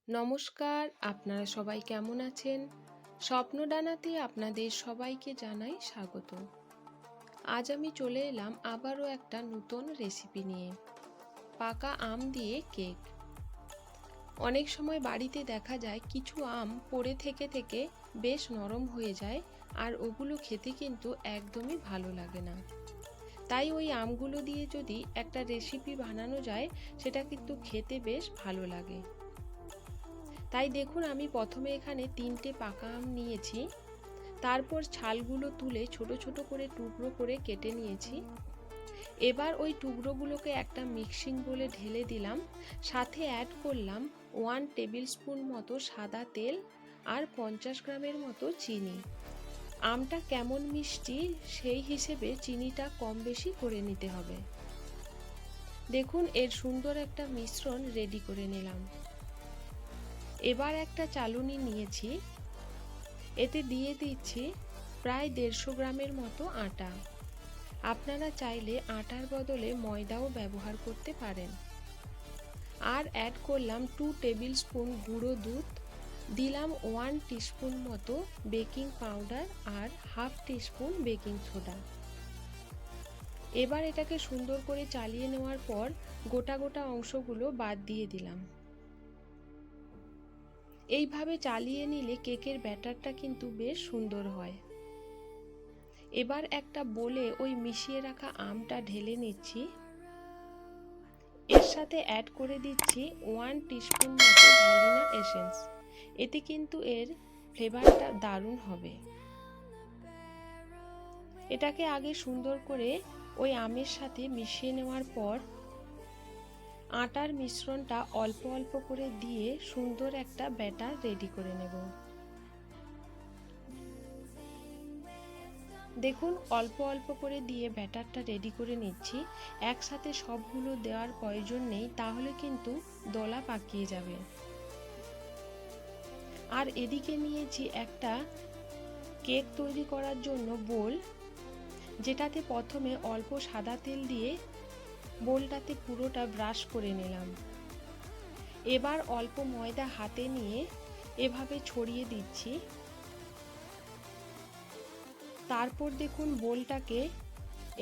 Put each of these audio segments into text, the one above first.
নমস্কার, আপনারা সবাই কেমন আছেন? স্বপ্নডানাতে আপনাদের সবাইকে জানাই স্বাগত। আজ আমি চলে এলাম আবারও একটা নতুন রেসিপি নিয়ে, পাকা আম দিয়ে কেক। অনেক সময় বাড়িতে দেখা যায় কিছু আম পড়ে থেকে থেকে বেশ নরম হয়ে যায়, আর ওগুলো খেতে কিন্তু একদমই ভালো লাগে না। তাই ওই আমগুলো দিয়ে যদি একটা রেসিপি বানানো যায়, সেটা কিন্তু খেতে বেশ ভালো লাগে। তাই দেখুন, আমি প্রথমে এখানে 3টে পাকা আম নিয়েছি। তারপর ছালগুলো তুলে ছোট ছোট করে টুকরো করে কেটে নিয়েছি। এবার ওই টুকরোগুলোকে একটা মিক্সিং বোলে ঢেলে দিলাম। সাথে অ্যাড করলাম 1 টেবিল স্পুন মতো সাদা তেল আর 50 গ্রামের মতো চিনি। আমটা কেমন মিষ্টি সেই হিসেবে চিনিটা কম বেশি করে নিতে হবে। দেখুন, এর সুন্দর একটা মিশ্রণ রেডি করে নিলাম। এবার একটা চালুনি নিয়েছি, এতে দিয়ে দিচ্ছি প্রায় 150 গ্রামের মতো আটা। আপনারা চাইলে আটার বদলে ময়দাও ব্যবহার করতে পারেন। আর অ্যাড করলাম 2 টেবিল স্পুন গুঁড়ো দুধ, দিলাম 1 টিস্পুন মতো বেকিং পাউডার আর হাফ টিস্পুন বেকিং সোডা। এবার এটাকে সুন্দর করে চালিয়ে নেওয়ার পর গোটা গোটা অংশগুলো বাদ দিয়ে দিলাম। এইভাবে চালিয়ে নিলে কেকের ব্যাটারটা কিন্তু বেশ সুন্দর হয়। এবার একটা বোলে ওই মিশিয়ে রাখা আমটা ঢেলে নিচ্ছি। এর সাথে অ্যাড করে দিচ্ছি 1 টিস্পুন মতো ভ্যানিলা এসেন্স। এতে কিন্তু এর ফ্লেভারটা দারুণ হবে। এটাকে আগে সুন্দর করে ওই আমের সাথে মিশিয়ে নেওয়ার পর আটার মিশ্রণটা অল্প অল্প করে দিয়ে সুন্দর একটা ব্যাটার রেডি করে নেব। দেখুন, অল্প অল্প করে দিয়ে ব্যাটারটা রেডি করে নিচ্ছি। একসাথে সবগুলো দেওয়ার প্রয়োজন নেই, তাহলে কিন্তু দলা পাকিয়ে যাবে। আর এদিকে নিয়েছি একটা কেক তৈরি করার জন্য বোল, যেটাতে প্রথমে অল্প সাদা তেল দিয়ে বোলটাতে পুরোটা ব্রাশ করে নিলাম। এবার অল্প ময়দা হাতে নিয়ে এভাবে ছড়িয়ে দিচ্ছি। তারপর দেখুন, বোলটাকে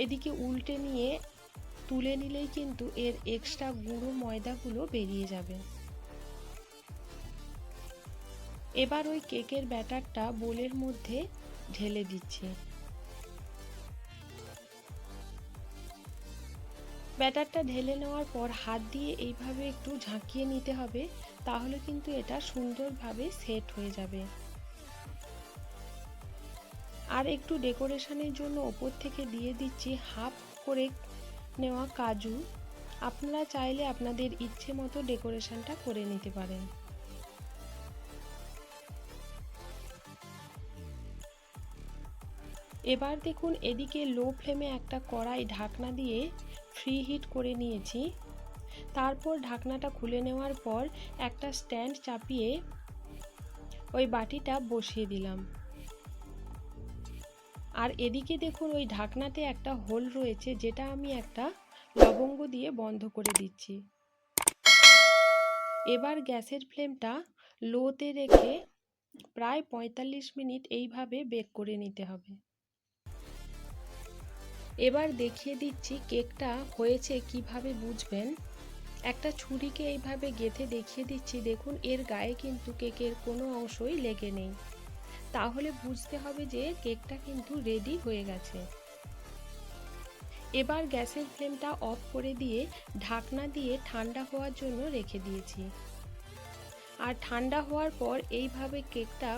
এদিকে উল্টে নিয়ে তুলে নিলেই কিন্তু এর এক্সট্রা গুঁড়ো ময়দাগুলো বেরিয়ে যাবে। এবার ওই কেকের ব্যাটারটা বোলের মধ্যে ঢেলে দিচ্ছি। ব্যাটারটা ঢেলে নেওয়ার পর হাত দিয়ে এইভাবে একটু ঝাঁকিয়ে নিতে হবে, তাহলে কিন্তু এটা সুন্দরভাবে সেট হয়ে যাবে। আর একটু ডেকোরেশনের জন্য ওপর থেকে দিয়ে দিচ্ছি হাফ করে নেওয়া কাজু। আপনারা চাইলে আপনাদের ইচ্ছে মতো ডেকোরেশনটা করে নিতে পারেন। এবার দেখুন, এদিকে লো ফ্লেমে একটা কড়াই ঢাকনা দিয়ে ফ্রি হিট করে নিয়েছি। তারপর ঢাকনাটা খুলে নেওয়ার পর একটা স্ট্যান্ড চাপিয়ে ওই বাটিটা বসিয়ে দিলাম। আর এদিকে দেখুন, ওই ঢাকনাতে একটা হোল রয়েছে, যেটা আমি একটা লবঙ্গ দিয়ে বন্ধ করে দিচ্ছি। এবার গ্যাসের ফ্লেমটা লোতে রেখে প্রায় 45 মিনিট এইভাবে বেক করে নিতে হবে। এবার দেখিয়ে দিচ্ছি কেকটা হয়েছে কিভাবে বুঝবেন। একটা ছুরিকে এইভাবে গেঁথে দেখিয়ে দিচ্ছি। দেখুন, এর গায়ে কিন্তু কেকের কোনো অংশই লেগে নেই, তাহলে বুঝতে হবে যে কেকটা কিন্তু রেডি হয়ে গেছে। এবার গ্যাসের ফ্লেমটা অফ করে দিয়ে ঢাকনা দিয়ে ঠান্ডা হওয়ার জন্য রেখে দিয়েছি। আর ঠান্ডা হওয়ার পর এইভাবে কেকটা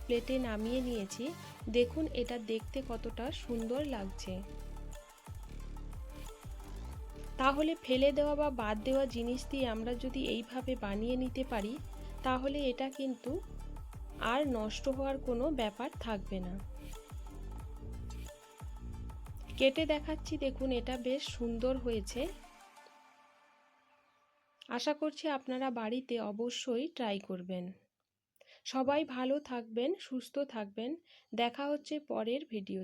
প্লেটে নামিয়ে নিয়েছি। দেখুন, এটা দেখতে কতটা সুন্দর লাগছে। তাহলে ফেলে দেওয়া বা বাদ দেওয়া জিনিস দিয়ে আমরা যদি এইভাবে বানিয়ে নিতে পারি, তাহলে এটা কিন্তু আর নষ্ট হওয়ার কোনো ব্যাপার থাকবে না। কেটে দেখাচ্ছি, দেখুন এটা বেশ সুন্দর হয়েছে। আশা করছি আপনারা বাড়িতে অবশ্যই ট্রাই করবেন। সবাই ভালো থাকবেন, সুস্থ থাকবেন। দেখা হচ্ছে পরের ভিডিও।